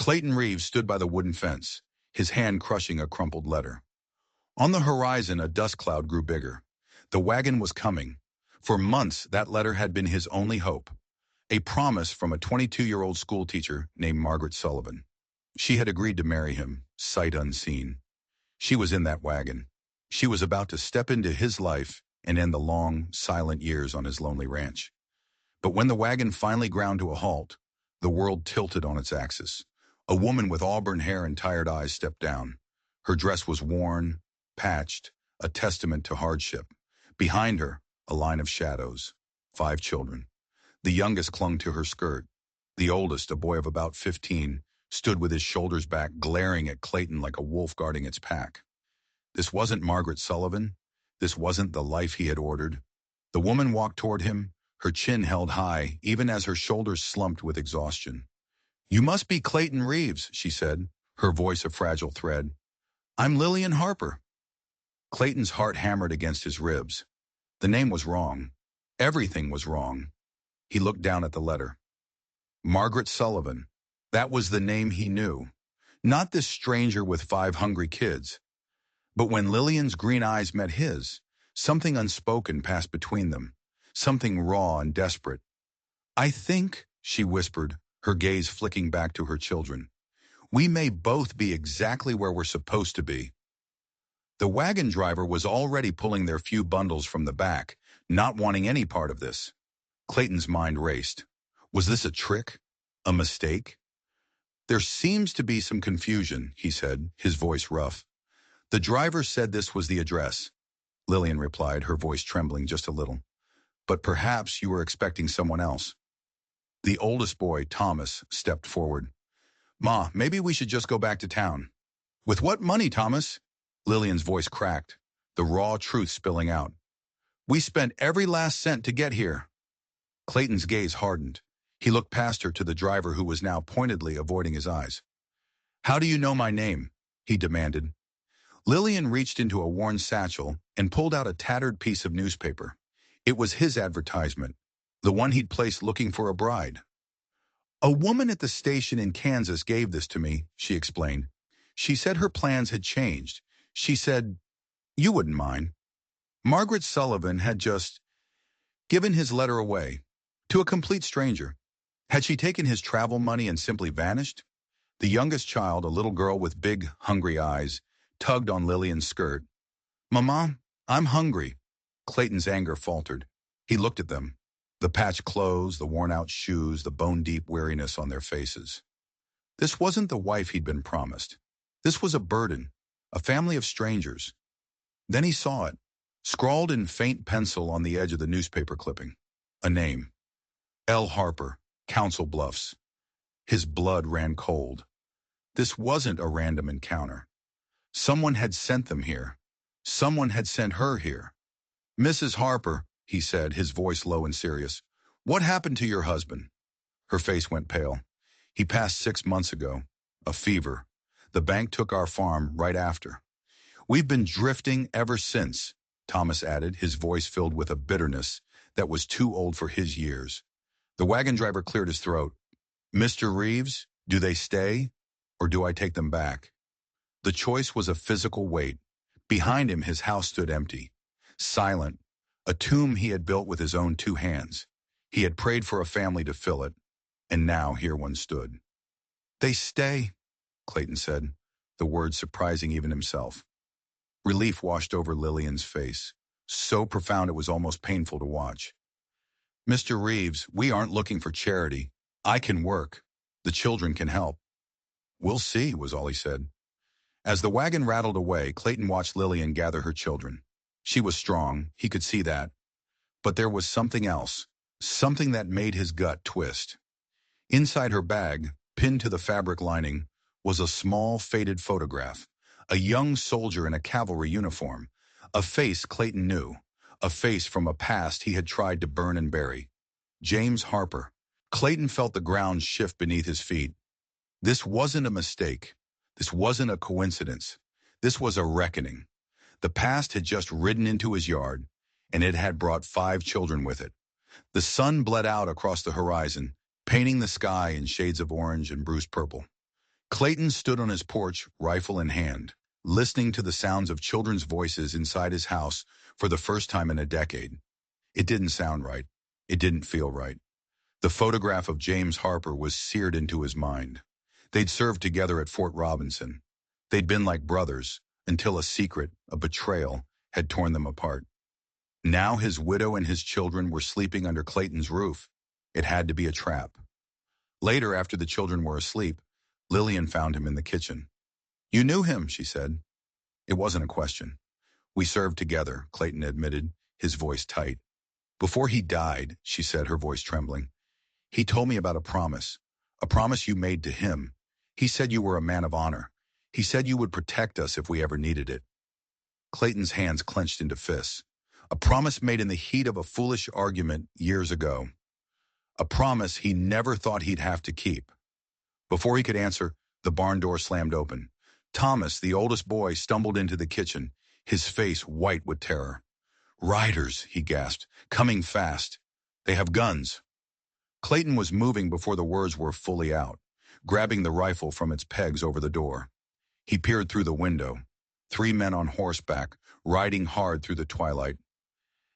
Clayton Reeves stood by the wooden fence, his hand crushing a crumpled letter. On the horizon, a dust cloud grew bigger. The wagon was coming. For months, that letter had been his only hope. A promise from a 22-year-old schoolteacher named Margaret Sullivan. She had agreed to marry him, sight unseen. She was in that wagon. She was about to step into his life and end the long, silent years on his lonely ranch. But when the wagon finally ground to a halt, the world tilted on its axis. A woman with auburn hair and tired eyes stepped down. Her dress was worn, patched, a testament to hardship. Behind her, a line of shadows. 5 children. The youngest clung to her skirt. The oldest, a boy of about 15, stood with his shoulders back, glaring at Clayton like a wolf guarding its pack. This wasn't Margaret Sullivan. This wasn't the life he had ordered. The woman walked toward him, her chin held high, even as her shoulders slumped with exhaustion. "You must be Clayton Reeves," she said, her voice a fragile thread. "I'm Lillian Harper." Clayton's heart hammered against his ribs. The name was wrong. Everything was wrong. He looked down at the letter. Margaret Sullivan. That was the name he knew. Not this stranger with 5 hungry kids. But when Lillian's green eyes met his, something unspoken passed between them. Something raw and desperate. "I think," she whispered, her gaze flicking back to her children, "we may both be exactly where we're supposed to be." The wagon driver was already pulling their few bundles from the back, not wanting any part of this. Clayton's mind raced. Was this a trick? A mistake? "There seems to be some confusion," he said, his voice rough. "The driver said this was the address." Lillian replied, her voice trembling just a little. "But perhaps you were expecting someone else." The oldest boy, Thomas, stepped forward. "Ma, maybe we should just go back to town." "With what money, Thomas?" Lillian's voice cracked, the raw truth spilling out. "We spent every last cent to get here." Clayton's gaze hardened. He looked past her to the driver who was now pointedly avoiding his eyes. "How do you know my name?" he demanded. Lillian reached into a worn satchel and pulled out a tattered piece of newspaper. It was his advertisement, the one he'd placed looking for a bride. "A woman at the station in Kansas gave this to me," she explained. "She said her plans had changed. She said, you wouldn't mind." Margaret Sullivan had just given his letter away to a complete stranger. Had she taken his travel money and simply vanished? The youngest child, a little girl with big, hungry eyes, tugged on Lillian's skirt. "Mama, I'm hungry." Clayton's anger faltered. He looked at them. The patched clothes, the worn-out shoes, the bone-deep weariness on their faces. This wasn't the wife he'd been promised. This was a burden, a family of strangers. Then he saw it, scrawled in faint pencil on the edge of the newspaper clipping. A name. L. Harper, Council Bluffs. His blood ran cold. This wasn't a random encounter. Someone had sent them here. Someone had sent her here. "Mrs. Harper," he said, his voice low and serious, "what happened to your husband?" Her face went pale. "He passed 6 months ago. A fever. The bank took our farm right after." "We've been drifting ever since," Thomas added, his voice filled with a bitterness that was too old for his years. The wagon driver cleared his throat. "Mr. Reeves, do they stay, or do I take them back?" The choice was a physical weight. Behind him, his house stood empty, silent, a tomb he had built with his own 2 hands. He had prayed for a family to fill it, and now here one stood. "They stay," Clayton said, the words surprising even himself. Relief washed over Lillian's face, so profound it was almost painful to watch. "Mr. Reeves, we aren't looking for charity. I can work. The children can help." "We'll see," was all he said. As the wagon rattled away, Clayton watched Lillian gather her children. She was strong, he could see that. But there was something else, something that made his gut twist. Inside her bag, pinned to the fabric lining, was a small, faded photograph. A young soldier in a cavalry uniform. A face Clayton knew. A face from a past he had tried to burn and bury. James Harper. Clayton felt the ground shift beneath his feet. This wasn't a mistake. This wasn't a coincidence. This was a reckoning. The past had just ridden into his yard, and it had brought 5 children with it. The sun bled out across the horizon, painting the sky in shades of orange and bruised purple. Clayton stood on his porch, rifle in hand, listening to the sounds of children's voices inside his house for the first time in a decade. It didn't sound right. It didn't feel right. The photograph of James Harper was seared into his mind. They'd served together at Fort Robinson. They'd been like brothers, until a secret, a betrayal, had torn them apart. Now his widow and his children were sleeping under Clayton's roof. It had to be a trap. Later, after the children were asleep, Lillian found him in the kitchen. "You knew him," she said. It wasn't a question. "We served together," Clayton admitted, his voice tight. "Before he died," she said, her voice trembling, "he told me about a promise you made to him. He said you were a man of honor. He said you would protect us if we ever needed it." Clayton's hands clenched into fists. A promise made in the heat of a foolish argument years ago. A promise he never thought he'd have to keep. Before he could answer, the barn door slammed open. Thomas, the oldest boy, stumbled into the kitchen, his face white with terror. "Riders," he gasped, "coming fast. They have guns." Clayton was moving before the words were fully out, grabbing the rifle from its pegs over the door. He peered through the window. 3 men on horseback, riding hard through the twilight.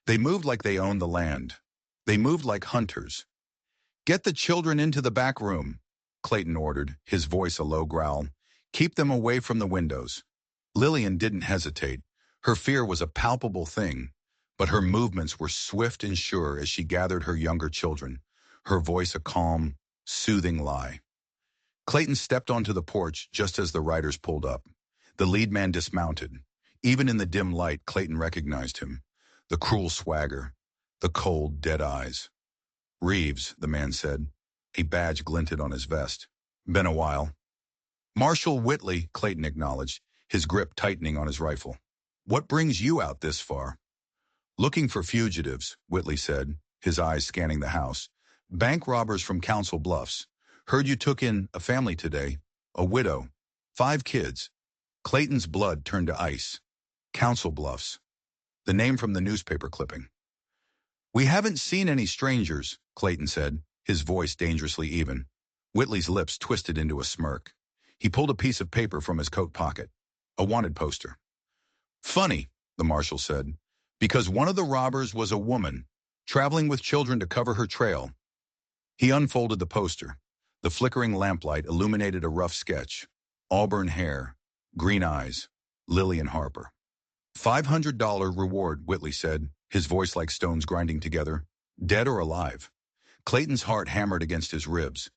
They moved like they owned the land. They moved like hunters. "Get the children into the back room," Clayton ordered, his voice a low growl. "Keep them away from the windows." Lillian didn't hesitate. Her fear was a palpable thing, but her movements were swift and sure as she gathered her younger children, her voice a calm, soothing lie. Clayton stepped onto the porch just as the riders pulled up. The lead man dismounted. Even in the dim light, Clayton recognized him. The cruel swagger, the cold, dead eyes. "Reeves," the man said. A badge glinted on his vest. "Been a while." "Marshal Whitley," Clayton acknowledged, his grip tightening on his rifle. "What brings you out this far?" "Looking for fugitives," Whitley said, his eyes scanning the house. "Bank robbers from Council Bluffs. Heard you took in a family today. A widow. 5 kids." Clayton's blood turned to ice. Council Bluffs. The name from the newspaper clipping. "We haven't seen any strangers," Clayton said, his voice dangerously even. Whitley's lips twisted into a smirk. He pulled a piece of paper from his coat pocket. A wanted poster. "Funny," the marshal said, "because one of the robbers was a woman, traveling with children to cover her trail." He unfolded the poster. The flickering lamplight illuminated a rough sketch. Auburn hair, green eyes, Lillian Harper. $500 reward, Whitley said, his voice like stones grinding together. "Dead or alive?" Clayton's heart hammered against his ribs.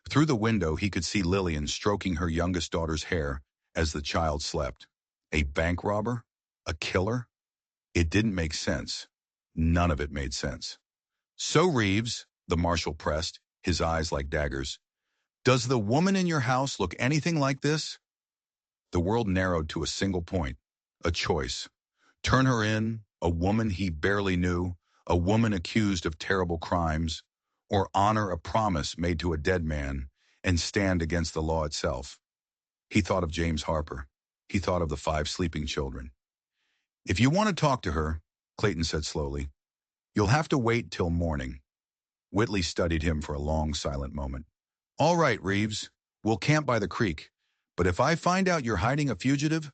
Through the window, he could see Lillian stroking her youngest daughter's hair as the child slept. A bank robber? A killer? It didn't make sense. None of it made sense. "So, Reeves," the marshal pressed, his eyes like daggers, "does the woman in your house look anything like this?" The world narrowed to a single point, a choice. Turn her in, a woman he barely knew, a woman accused of terrible crimes, or honor a promise made to a dead man and stand against the law itself. He thought of James Harper. He thought of the 5 sleeping children. "If you want to talk to her," Clayton said slowly, "you'll have to wait till morning." Whitley studied him for a long, silent moment. "All right, Reeves, we'll camp by the creek. But if I find out you're hiding a fugitive?"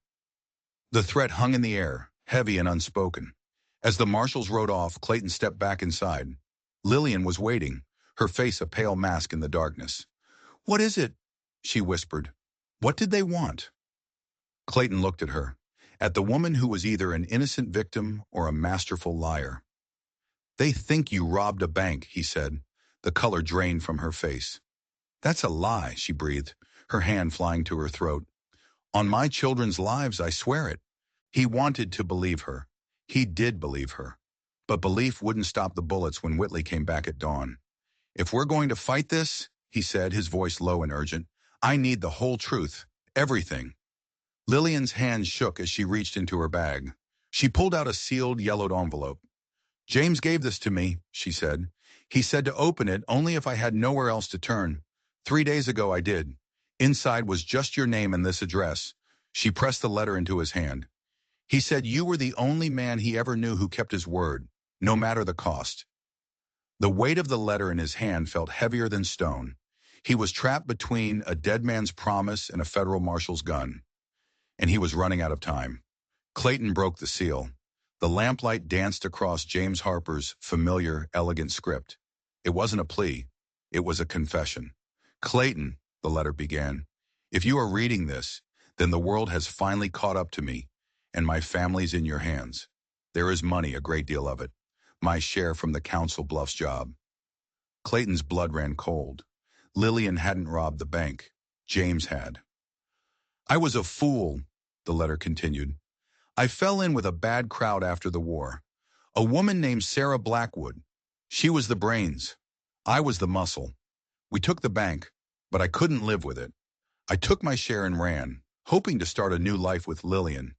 The threat hung in the air, heavy and unspoken. As the marshals rode off, Clayton stepped back inside. Lillian was waiting, her face a pale mask in the darkness. "What is it?" she whispered. "What did they want?" Clayton looked at her, at the woman who was either an innocent victim or a masterful liar. "They think you robbed a bank," he said, the color drained from her face. "That's a lie," she breathed, her hand flying to her throat. "On my children's lives, I swear it." He wanted to believe her. He did believe her. But belief wouldn't stop the bullets when Whitley came back at dawn. "If we're going to fight this," he said, his voice low and urgent, "I need the whole truth. Everything." Lillian's hands shook as she reached into her bag. She pulled out a sealed, yellowed envelope. "James gave this to me," she said. "He said to open it only if I had nowhere else to turn. 3 days ago I did. Inside was just your name and this address." She pressed the letter into his hand. "He said you were the only man he ever knew who kept his word, no matter the cost." The weight of the letter in his hand felt heavier than stone. He was trapped between a dead man's promise and a federal marshal's gun, and he was running out of time. Clayton broke the seal. The lamplight danced across James Harper's familiar, elegant script. It wasn't a plea. It was a confession. Clayton, the letter began, if you are reading this, then the world has finally caught up to me, and my family's in your hands. There is money, a great deal of it. My share from the Council Bluffs job. Clayton's blood ran cold. Lillian hadn't robbed the bank. James had. I was a fool, the letter continued. I fell in with a bad crowd after the war. A woman named Sarah Blackwood. She was the brains. I was the muscle. We took the bank, but I couldn't live with it. I took my share and ran, hoping to start a new life with Lillian.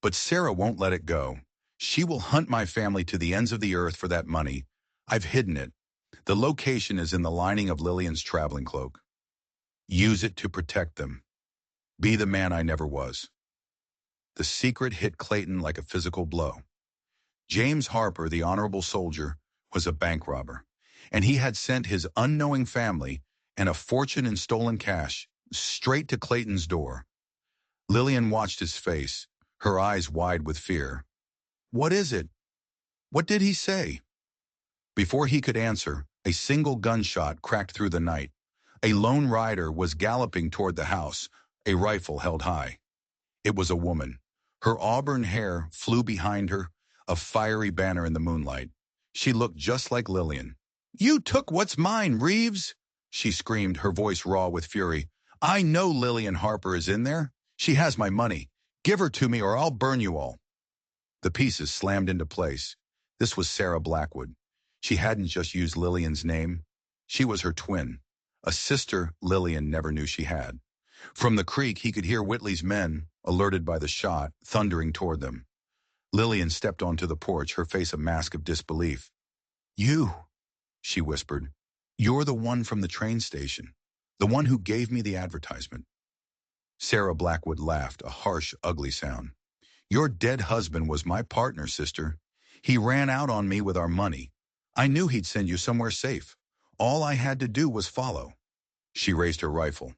But Sarah won't let it go. She will hunt my family to the ends of the earth for that money. I've hidden it. The location is in the lining of Lillian's traveling cloak. Use it to protect them. Be the man I never was. The secret hit Clayton like a physical blow. James Harper, the honorable soldier, was a bank robber, and he had sent his unknowing family and a fortune in stolen cash straight to Clayton's door. Lillian watched his face, her eyes wide with fear. What is it? What did he say? Before he could answer, a single gunshot cracked through the night. A lone rider was galloping toward the house, a rifle held high. It was a woman. Her auburn hair flew behind her, a fiery banner in the moonlight. She looked just like Lillian. You took what's mine, Reeves! She screamed, her voice raw with fury. I know Lillian Harper is in there. She has my money. Give her to me or I'll burn you all. The pieces slammed into place. This was Sarah Blackwood. She hadn't just used Lillian's name. She was her twin, a sister Lillian never knew she had. From the creek, he could hear Whitley's men, alerted by the shot, thundering toward them. Lillian stepped onto the porch, her face a mask of disbelief. You, she whispered. You're the one from the train station, the one who gave me the advertisement. Sarah Blackwood laughed, a harsh, ugly sound. Your dead husband was my partner, sister. He ran out on me with our money. I knew he'd send you somewhere safe. All I had to do was follow. She raised her rifle.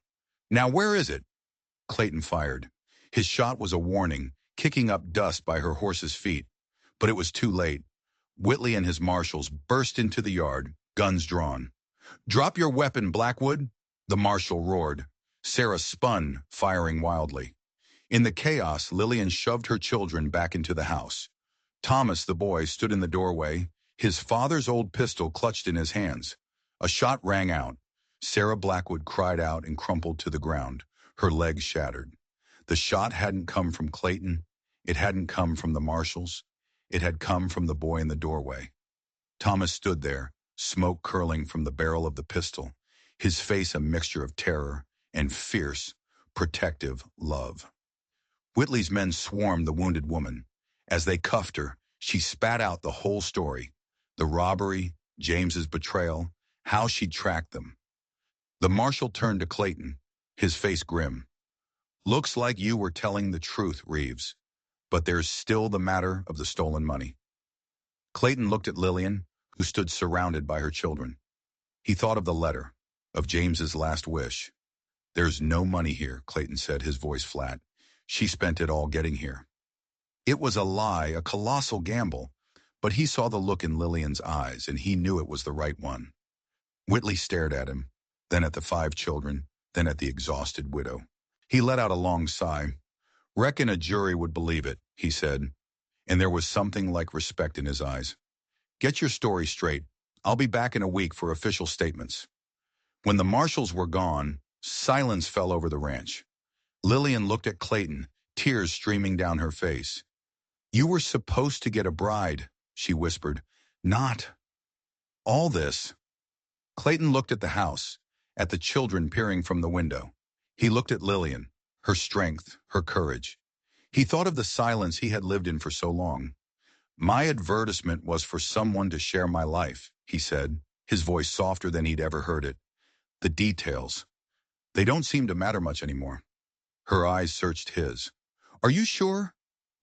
Now where is it? Clayton fired. His shot was a warning, kicking up dust by her horse's feet. But it was too late. Whitley and his marshals burst into the yard, guns drawn. Drop your weapon, Blackwood, the marshal roared. Sarah spun, firing wildly. In the chaos, Lillian shoved her children back into the house. Thomas, the boy, stood in the doorway, his father's old pistol clutched in his hands. A shot rang out. Sarah Blackwood cried out and crumpled to the ground, her legs shattered. The shot hadn't come from Clayton. It hadn't come from the marshals. It had come from the boy in the doorway. Thomas stood there, smoke curling from the barrel of the pistol, his face a mixture of terror and fierce, protective love. Whitley's men swarmed the wounded woman. As they cuffed her, she spat out the whole story. The robbery, James's betrayal, how she'd tracked them. The marshal turned to Clayton, his face grim. Looks like you were telling the truth, Reeves. But there's still the matter of the stolen money. Clayton looked at Lillian, who stood surrounded by her children. He thought of the letter, of James's last wish. There's no money here, Clayton said, his voice flat. She spent it all getting here. It was a lie, a colossal gamble, but he saw the look in Lillian's eyes, and he knew it was the right one. Whitley stared at him, then at the 5 children, then at the exhausted widow. He let out a long sigh. Reckon a jury would believe it, he said, and there was something like respect in his eyes. Get your story straight. I'll be back in a week for official statements. When the marshals were gone, silence fell over the ranch. Lillian looked at Clayton, tears streaming down her face. You were supposed to get a bride, she whispered. Not all this. Clayton looked at the house, at the children peering from the window. He looked at Lillian, her strength, her courage. He thought of the silence he had lived in for so long. My advertisement was for someone to share my life, he said, his voice softer than he'd ever heard it. The details. They don't seem to matter much anymore. Her eyes searched his. Are you sure?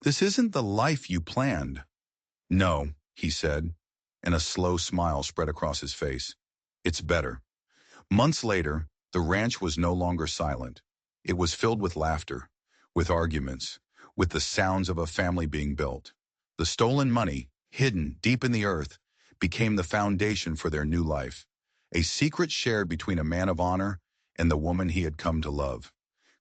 This isn't the life you planned. No, he said, and a slow smile spread across his face. It's better. Months later, The ranch was no longer silent. It was filled with laughter, with arguments, with the sounds of a family being built. The stolen money, hidden deep in the earth, became the foundation for their new life, a secret shared between a man of honor and the woman he had come to love.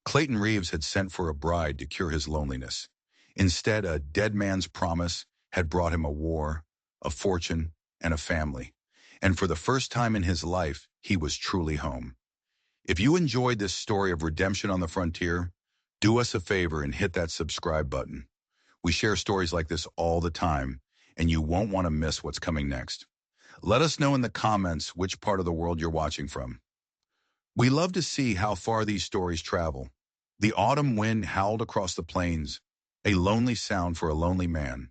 Clayton Reeves had sent for a bride to cure his loneliness. Instead, a dead man's promise had brought him a war, a fortune, and a family. And for the first time in his life, he was truly home. If you enjoyed this story of redemption on the frontier, do us a favor and hit that subscribe button. We share stories like this all the time, and you won't want to miss what's coming next. Let us know in the comments which part of the world you're watching from. We love to see how far these stories travel. The autumn wind howled across the plains, a lonely sound for a lonely man.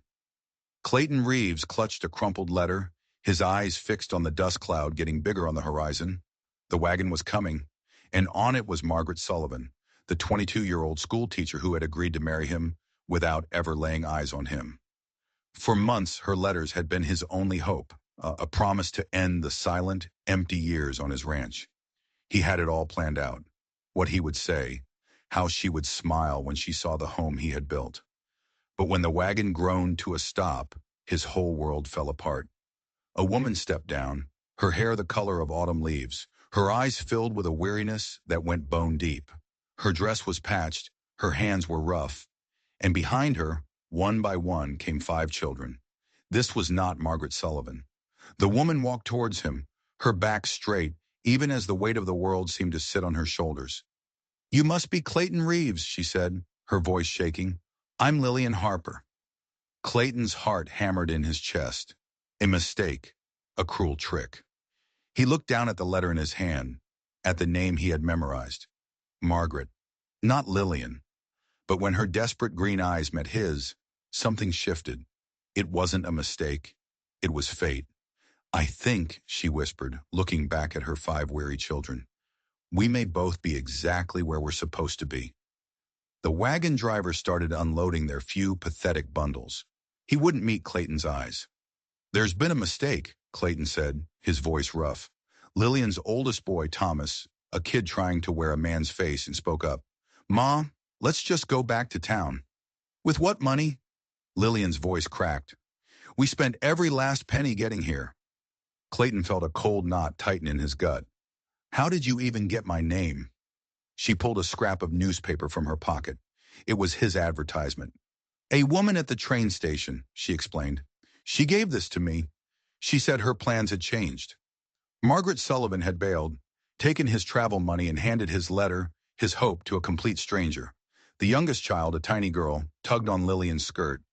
Clayton Reeves clutched a crumpled letter, his eyes fixed on the dust cloud getting bigger on the horizon. The wagon was coming, and on it was Margaret Sullivan, the 22-year-old schoolteacher who had agreed to marry him without ever laying eyes on him. For months, her letters had been his only hope, a promise to end the silent, empty years on his ranch. He had it all planned out, what he would say, how she would smile when she saw the home he had built. But when the wagon groaned to a stop, his whole world fell apart. A woman stepped down, her hair the color of autumn leaves, her eyes filled with a weariness that went bone deep. Her dress was patched, her hands were rough, and behind her, one by one, came 5 children. This was not Margaret Sullivan. The woman walked towards him, her back straight, even as the weight of the world seemed to sit on her shoulders. "You must be Clayton Reeves," she said, her voice shaking. "I'm Lillian Harper." Clayton's heart hammered in his chest. A mistake, a cruel trick. He looked down at the letter in his hand, at the name he had memorized. Margaret, not Lillian. But when her desperate green eyes met his, something shifted. It wasn't a mistake. It was fate. "I think," she whispered, looking back at her 5 weary children, "we may both be exactly where we're supposed to be." The wagon driver started unloading their few pathetic bundles. He wouldn't meet Clayton's eyes. "There's been a mistake," Clayton said, his voice rough. Lillian's oldest boy, Thomas, a kid trying to wear a man's face, and spoke up. "Ma, let's just go back to town." "With what money?" Lillian's voice cracked. "We spent every last penny getting here." Clayton felt a cold knot tighten in his gut. "How did you even get my name?" She pulled a scrap of newspaper from her pocket. It was his advertisement. "A woman at the train station," she explained. "She gave this to me. She said her plans had changed." Margaret Sullivan had bailed, taken his travel money and handed his letter, his hope, to a complete stranger. The youngest child, a tiny girl, tugged on Lillian's skirt.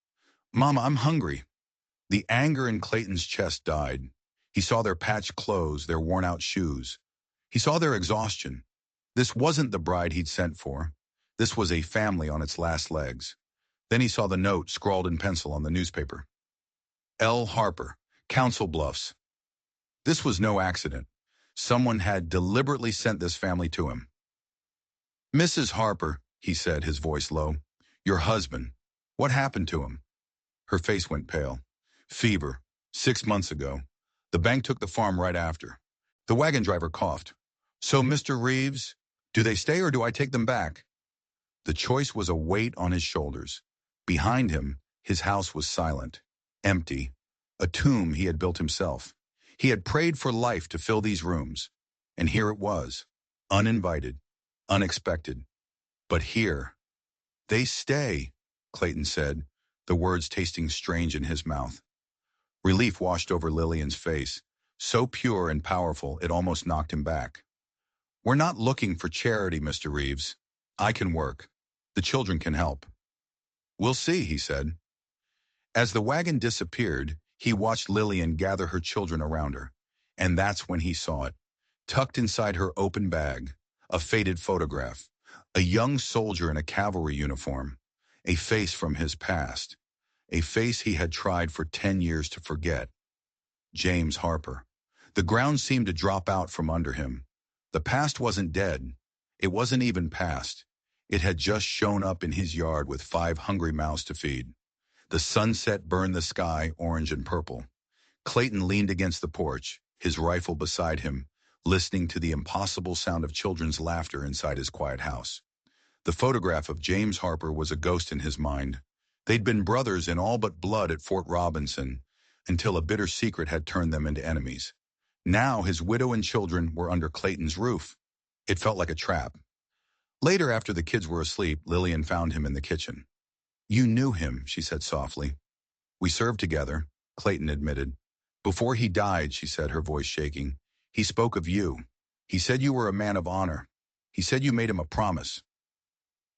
"Mama, I'm hungry." The anger in Clayton's chest died. He saw their patched clothes, their worn-out shoes. He saw their exhaustion. This wasn't the bride he'd sent for. This was a family on its last legs. Then he saw the note scrawled in pencil on the newspaper. L. Harper, Council Bluffs. This was no accident. Someone had deliberately sent this family to him. "Mrs. Harper," he said, his voice low, "your husband, what happened to him?" Her face went pale. "Fever, 6 months ago. The bank took the farm right after." The wagon driver coughed. "So, Mr. Reeves, do they stay or do I take them back?" The choice was a weight on his shoulders. Behind him, his house was silent, empty, a tomb he had built himself. He had prayed for life to fill these rooms, and here it was, uninvited, unexpected. But here, "They stay," Clayton said, the words tasting strange in his mouth. Relief washed over Lillian's face, so pure and powerful it almost knocked him back. "We're not looking for charity, Mr. Reeves. I can work. The children can help." "We'll see," he said. As the wagon disappeared, he watched Lillian gather her children around her. And that's when he saw it. Tucked inside her open bag, a faded photograph. A young soldier in a cavalry uniform. A face from his past. A face he had tried for 10 years to forget. James Harper. The ground seemed to drop out from under him. The past wasn't dead. It wasn't even past. It had just shown up in his yard with 5 hungry mouths to feed. The sunset burned the sky orange and purple. Clayton leaned against the porch, his rifle beside him, listening to the impossible sound of children's laughter inside his quiet house. The photograph of James Harper was a ghost in his mind. They'd been brothers in all but blood at Fort Robinson, until a bitter secret had turned them into enemies. Now his widow and children were under Clayton's roof. It felt like a trap. Later, after the kids were asleep, Lillian found him in the kitchen. "You knew him," she said softly. "We served together," Clayton admitted. "Before he died," she said, her voice shaking, "he spoke of you. He said you were a man of honor. He said you made him a promise."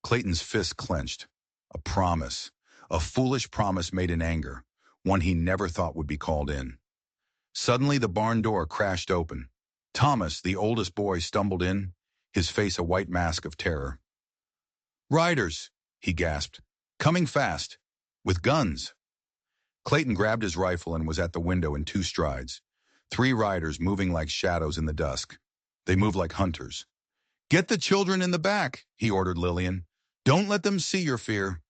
Clayton's fist clenched. A promise. A foolish promise made in anger, one he never thought would be called in. Suddenly the barn door crashed open. Thomas, the oldest boy, stumbled in, his face a white mask of terror. "Riders," he gasped. "Coming fast. With guns." Clayton grabbed his rifle and was at the window in 2 strides. 3 riders moving like shadows in the dusk. They moved like hunters. "Get the children in the back," he ordered Lillian. "Don't let them see your fear."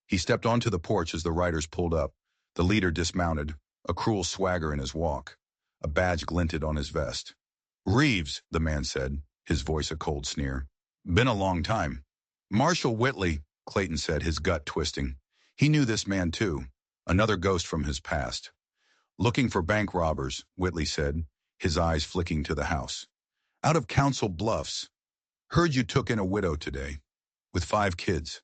He stepped onto the porch as the riders pulled up. The leader dismounted, a cruel swagger in his walk. A badge glinted on his vest. "Reeves," the man said, his voice a cold sneer. "Been a long time." "Marshal Whitley," Clayton said, his gut twisting. He knew this man too, another ghost from his past. "Looking for bank robbers," Whitley said, his eyes flicking to the house. "Out of Council Bluffs. Heard you took in a widow today, with 5 kids."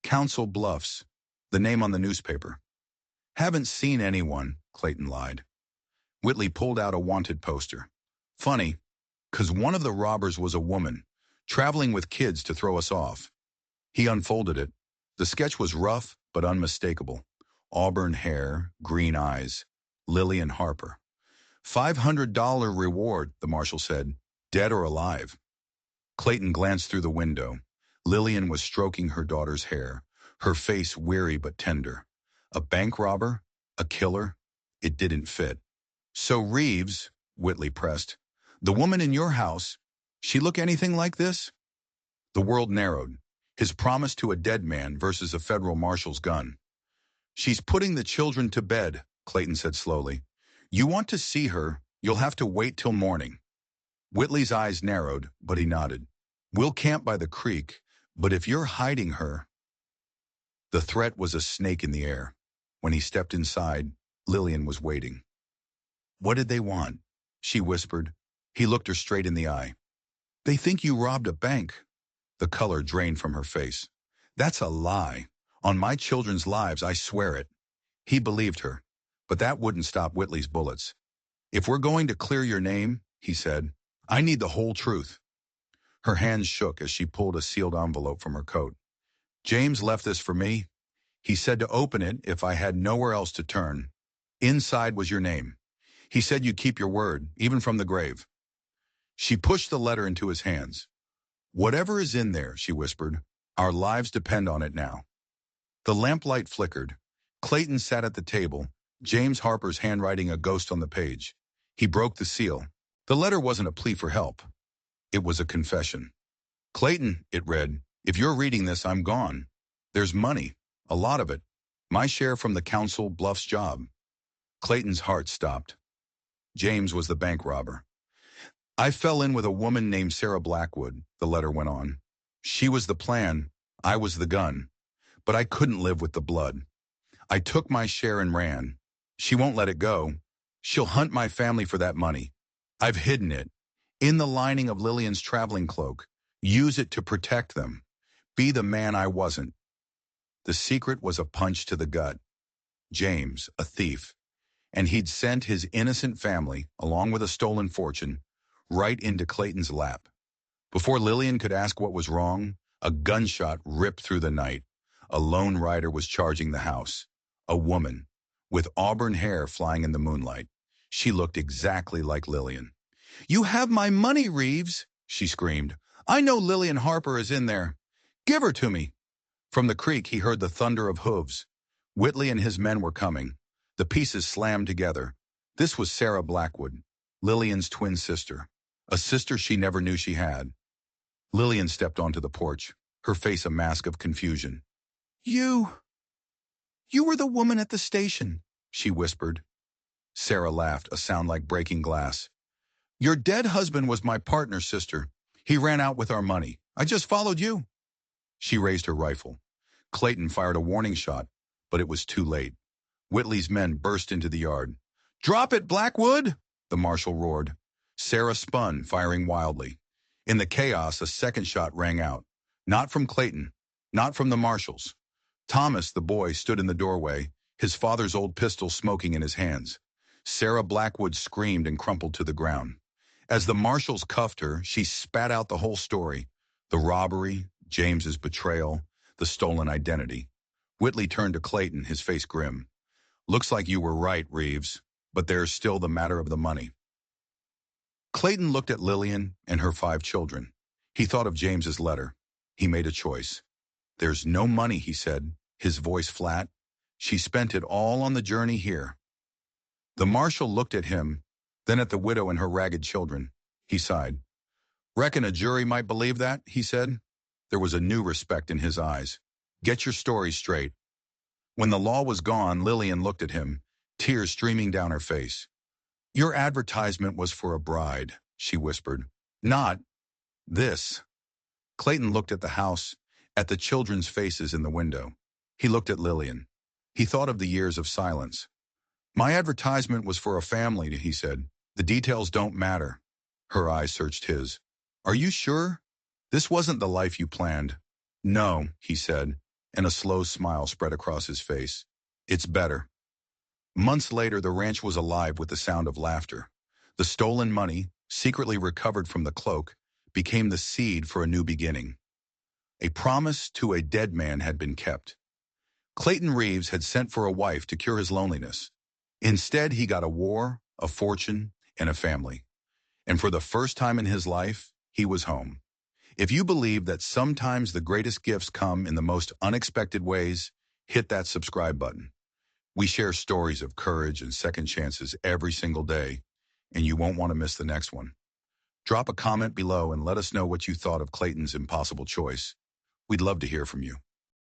Council Bluffs, the name on the newspaper. "Haven't seen anyone," Clayton lied. Whitley pulled out a wanted poster. "Funny, 'cause one of the robbers was a woman, traveling with kids to throw us off." He unfolded it. The sketch was rough but unmistakable. Auburn hair, green eyes. Lillian Harper. $500 reward, the marshal said. Dead or alive. Clayton glanced through the window. Lillian was stroking her daughter's hair, her face weary but tender. A bank robber? A killer? It didn't fit. "So Reeves," Whitley pressed, "the woman in your house, she look anything like this?" The world narrowed. His promise to a dead man versus a federal marshal's gun. "She's putting the children to bed," Clayton said slowly. "You want to see her, you'll have to wait till morning." Whitley's eyes narrowed, but he nodded. "We'll camp by the creek, but if you're hiding her..." The threat was a snake in the air. When he stepped inside, Lillian was waiting. "What did they want?" she whispered. He looked her straight in the eye. "They think you robbed a bank." The color drained from her face. "That's a lie. On my children's lives, I swear it." He believed her, but that wouldn't stop Whitley's bullets. "If we're going to clear your name," he said, "I need the whole truth." Her hands shook as she pulled a sealed envelope from her coat. "James left this for me. He said to open it if I had nowhere else to turn. Inside was your name. He said you'd keep your word, even from the grave." She pushed the letter into his hands. "Whatever is in there," she whispered, "our lives depend on it now." The lamplight flickered. Clayton sat at the table, James Harper's handwriting a ghost on the page. He broke the seal. The letter wasn't a plea for help. It was a confession. "Clayton," it read, "if you're reading this, I'm gone. There's money, a lot of it. My share from the Council Bluffs job." Clayton's heart stopped. James was the bank robber. "I fell in with a woman named Sarah Blackwood," the letter went on. "She was the plan. I was the gun. But I couldn't live with the blood. I took my share and ran. She won't let it go. She'll hunt my family for that money. I've hidden it. In the lining of Lillian's traveling cloak. Use it to protect them. Be the man I wasn't." The secret was a punch to the gut. James, a thief. And he'd sent his innocent family, along with a stolen fortune, right into Clayton's lap. Before Lillian could ask what was wrong, a gunshot ripped through the night. A lone rider was charging the house. A woman, with auburn hair flying in the moonlight. She looked exactly like Lillian. "You have my money, Reeves," she screamed. "I know Lillian Harper is in there. Give her to me." From the creek, he heard the thunder of hooves. Whitley and his men were coming. The pieces slammed together. This was Sarah Blackwood, Lillian's twin sister. A sister she never knew she had. Lillian stepped onto the porch, her face a mask of confusion. You were the woman at the station," she whispered. Sarah laughed, a sound like breaking glass. Your dead husband was my partner, sister. He ran out with our money. I just followed you. She raised her rifle. Clayton fired a warning shot, but it was too late. Whitley's men burst into the yard. Drop it, Blackwood! The marshal roared. Sarah spun, firing wildly. In the chaos, a second shot rang out. Not from Clayton, not from the marshals. Thomas, the boy, stood in the doorway, his father's old pistol smoking in his hands. Sarah Blackwood screamed and crumpled to the ground. As the marshals cuffed her, she spat out the whole story. The robbery, James's betrayal, the stolen identity. Whitley turned to Clayton, his face grim. Looks like you were right, Reeves, but there's still the matter of the money. Clayton looked at Lillian and her 5 children. He thought of James's letter. He made a choice. There's no money, he said, his voice flat. She spent it all on the journey here. The marshal looked at him, then at the widow and her ragged children. He sighed. Reckon a jury might believe that, he said. There was a new respect in his eyes. Get your story straight. When the law was gone, Lillian looked at him, tears streaming down her face. Your advertisement was for a bride, she whispered. Not this. Clayton looked at the house, at the children's faces in the window. He looked at Lillian. He thought of the years of silence. My advertisement was for a family, he said. The details don't matter. Her eyes searched his. Are you sure? This wasn't the life you planned. No, he said, and a slow smile spread across his face. It's better. Months later, the ranch was alive with the sound of laughter. The stolen money, secretly recovered from the cloak, became the seed for a new beginning. A promise to a dead man had been kept. Clayton Reeves had sent for a wife to cure his loneliness. Instead, he got a war, a fortune, and a family. And for the first time in his life, he was home. If you believe that sometimes the greatest gifts come in the most unexpected ways, hit that subscribe button. We share stories of courage and second chances every single day, and you won't want to miss the next one. Drop a comment below and let us know what you thought of Clayton's impossible choice. We'd love to hear from you.